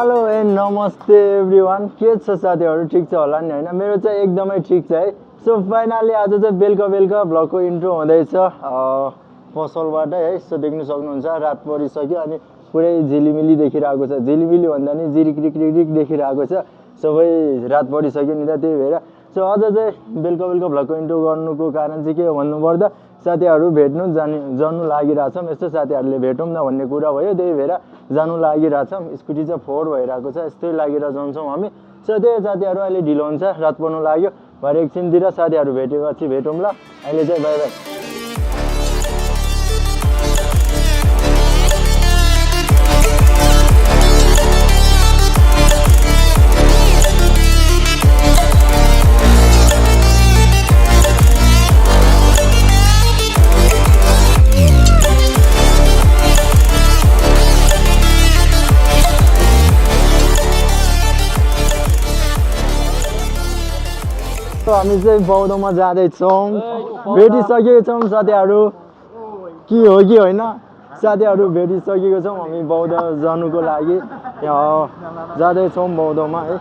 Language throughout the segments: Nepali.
हेलो एन्ड नमस्ते एभ्रिवान, के छ साथीहरू? ठिक छ होला नि होइन? मेरो चाहिँ एकदमै ठिक छ है। सो फाइनली आज चाहिँ बेलुका बेलुका भ्लगको इन्ट्रो हुँदैछ पसलबाट है। सो देख्नु सक्नुहुन्छ रात परिसक्यो अनि पुरै झिलिमिली देखिरहेको छ। झिलिमिली भन्दा नि जिरिक देखिरहेको छ। सबै रात परिसक्यो नि त, त्यही भएर सो अझ चाहिँ बेलुका बेलुका भ्लगको इन्ट्रो गर्नुको कारण चाहिँ के हो भन्नुपर्दा साथीहरू भेट्नु जानु लागिरहेछौँ। यस्तो साथीहरूले भेटौँ न भन्ने कुरा भयो, त्यही भएर जानु लागिरहेछौँ। स्कुटी चाहिँ फोहोर भइरहेको छ, यस्तै लागेर जान्छौँ हामी। सो त्यही साथीहरू अहिले ढिलो हुन्छ, रात पर्नु लाग्यो। भरे एकछिनतिर साथीहरू भेटेपछि भेटौँ ल। अहिले चाहिँ बाई बाई। हामी चाहिँ बौद्धमा जाँदैछौँ, भेटिसकेको छौँ साथीहरू। के हो कि होइन, साथीहरू भेटिसकेको छौँ हामी बौद्ध जानुको लागि। जाँदैछौँ बौद्धमा है।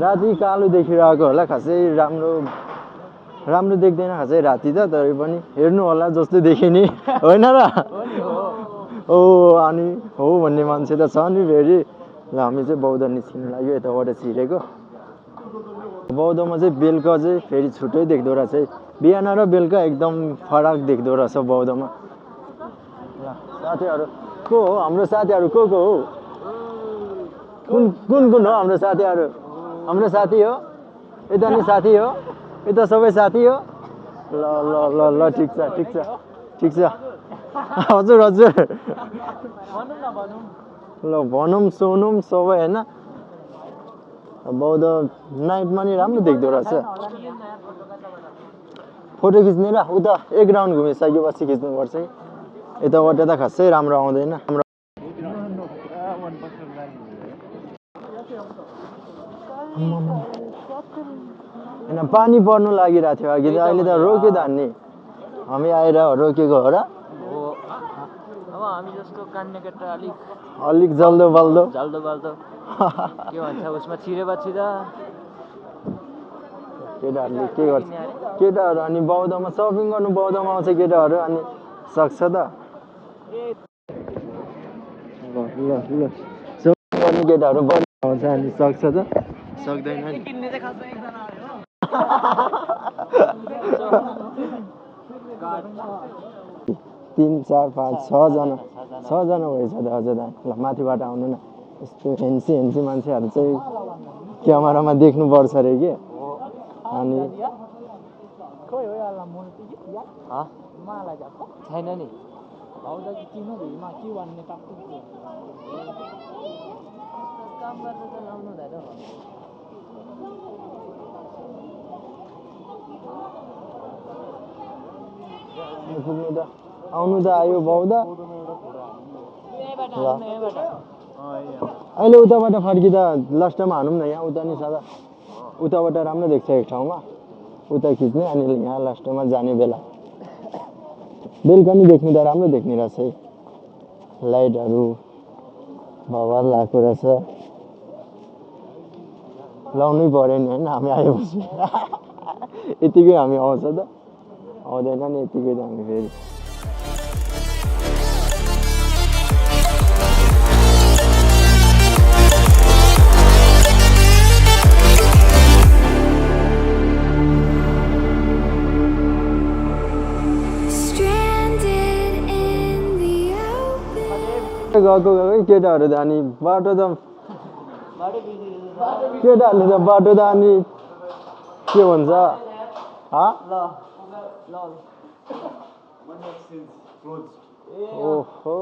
राति कालो देखिरहेको होला, खासै राम्रो देख्दैन खासै राति त, तरै पनि हेर्नु होला जस्तो देखिने होइन र? ओ अनि हो भन्ने मान्छे त छ नि फेरि। ल हामी चाहिँ बौद्ध निस्किनु लाग्यो, यताबाट छिरेको। बौद्धमा चाहिँ बेलुका चाहिँ फेरि छुट्टै देख्दो रहेछ है। बिहान र बेलुका एकदम फरक देख्दो रहेछ बौद्धमा। ल साथीहरू को हो हाम्रो साथीहरू? को हो? कुन हो हाम्रो साथीहरू? हाम्रो साथी हो, यता नि साथी हो, यता सबै साथी हो। ल ल ल ल ठिक छ हजुर ल भनौँ सुनौँ सबै होइन। बौद्ध नाइटमा नि राम्रो देख्दो रहेछ। फोटो खिच्ने र उता एक राउन्ड घुमिसकेपछि खिच्नुपर्छ कि यताबाट त खासै राम्रो आउँदैन। होइन पानी पर्नु लागिरहेको थियो अघि त, अहिले त रोक्यो त नि। हामी आएर रोकेको हो र? हामी जस्तो कान्ने केटा अलिक जल्दो बल्दो के भन्छ उसमा छिरेपछि त केटाहरूले के गर्छ? केटाहरू अनि बौद्धमा सपिङ गर्नु बौद्धमा आउँछ केटाहरू, अनि सक्छ त सपिङ गर्नु केटाहरू बौद्ध आउँछ अनि सक्छ त सक्दैन नि। 3, 4, 5, 6जना भएछ त अझ त। ल माथिबाट आउनु न। यस्तो हेन्सी मान्छेहरू चाहिँ क्यामेरामा देख्नुपर्छ अरे कि। अनि छैन नि पुग्नु त आउनु त आयो बौद्ध। ल अहिले उताबाट फर्किँदा लास्ट टाइम हानौँ न, यहाँ उता नि सादा उताबाट राम्रो देख्छ एक ठाउँमा, उता खिच्ने अनि यहाँ लास्टमा जाने बेला बेलुका नि देख्नु त राम्रो देख्ने रहेछ है। लाइटहरू भवाल लगाएको रहेछ, लाउनै पऱ्यो नि होइन हामी आएपछि। यतिकै हामी आउँछ त आउँदैन नि, यतिकै त हामी फेरि। गएको केटाहरू त अनि बाटो त केटाहरूले त बाटो त अनि के भन्छ ओहो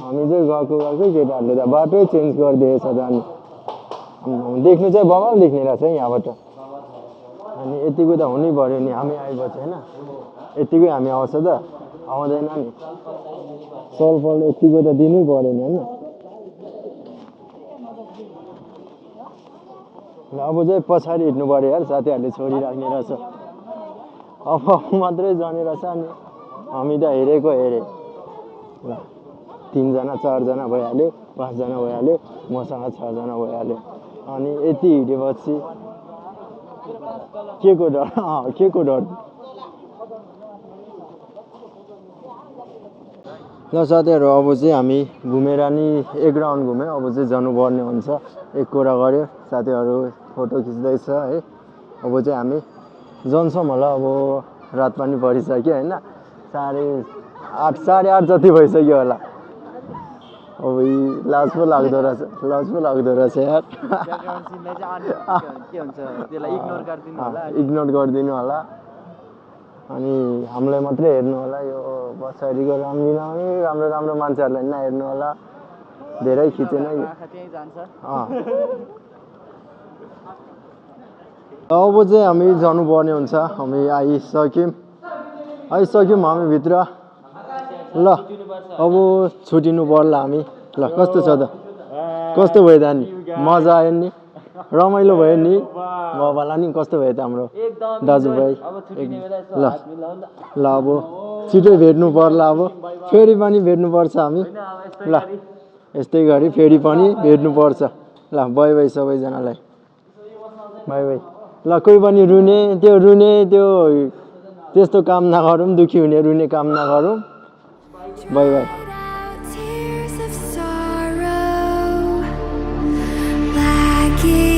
हामी चाहिँ गएको केटाहरूले त बाटै चेन्ज गरिदिएछ त। अनि देख्नु चाहिँ बवाल देख्ने रहेछ है यहाँबाट। अनि यतिको त हुनै पर्यो नि, हामी आएपछि होइन यतिकै हामी आउँछ त आउँदैन नि। सलफल यतिको त दिनै पऱ्यो नि होइन। अब चाहिँ पछाडि हिँड्नु पऱ्यो यार, साथीहरूले छोडिराख्ने रहेछ। अब मात्रै जाने रहेछ अनि हामी त हेरेको हेरे। ल 3 जना 4 जना भइहाल्यो 5 जना भइहाल्यो मसँग 6 जना भइहाल्यो अनि यति हिँडेपछि के को डर के को डर ल साथीहरू अब चाहिँ हामी घुमेर नि एक राउन्ड घुम्यो अब चाहिँ जानुपर्ने हुन्छ एक कुरा गर्यो साथीहरू फोटो खिच्दैछ है अब चाहिँ हामी जान्छौँ होला अब रात पनि परिसक्यो होइन 8:30 जति भइसक्यो होला अब लाज पो लाग्दो रहेछ यार ब्याकग्राउन्ड सिनलाई चाहिँ के हुन्छ त्यसलाई इग्नोर गरिदिनु होला इग्नोर गरिदिनु होला अनि हामीलाई मात्रै हेर्नु होला यो पछाडिको राम्रो राम्रो मान्छेहरूलाई नहेर्नु होला धेरै खिचेन आँखा त्यहीँ जान्छ अब चाहिँ हामी जानुपर्ने हुन्छ हामी आइसक्यौँ हामी भित्र ल अब छुटिनु पर्ला हामी ल कस्तो छ त कस्तो भयो त नि मजा आयो नि रमाइलो भयो नि बाबालाई नि कस्तो भयो त हाम्रो दाजुभाइ ल ल अब छिटै भेट्नु पर्ला अब फेरि पनि भेट्नुपर्छ हामी ल यस्तै गरी फेरि पनि भेट्नुपर्छ ल बाई बाई सबैजनालाई बाई बाई ल कोही पनि रुने त्यो त्यस्तो काम नगरौँ दुखी हुने रुने काम नगरौँ by by Tears of sorrow, like it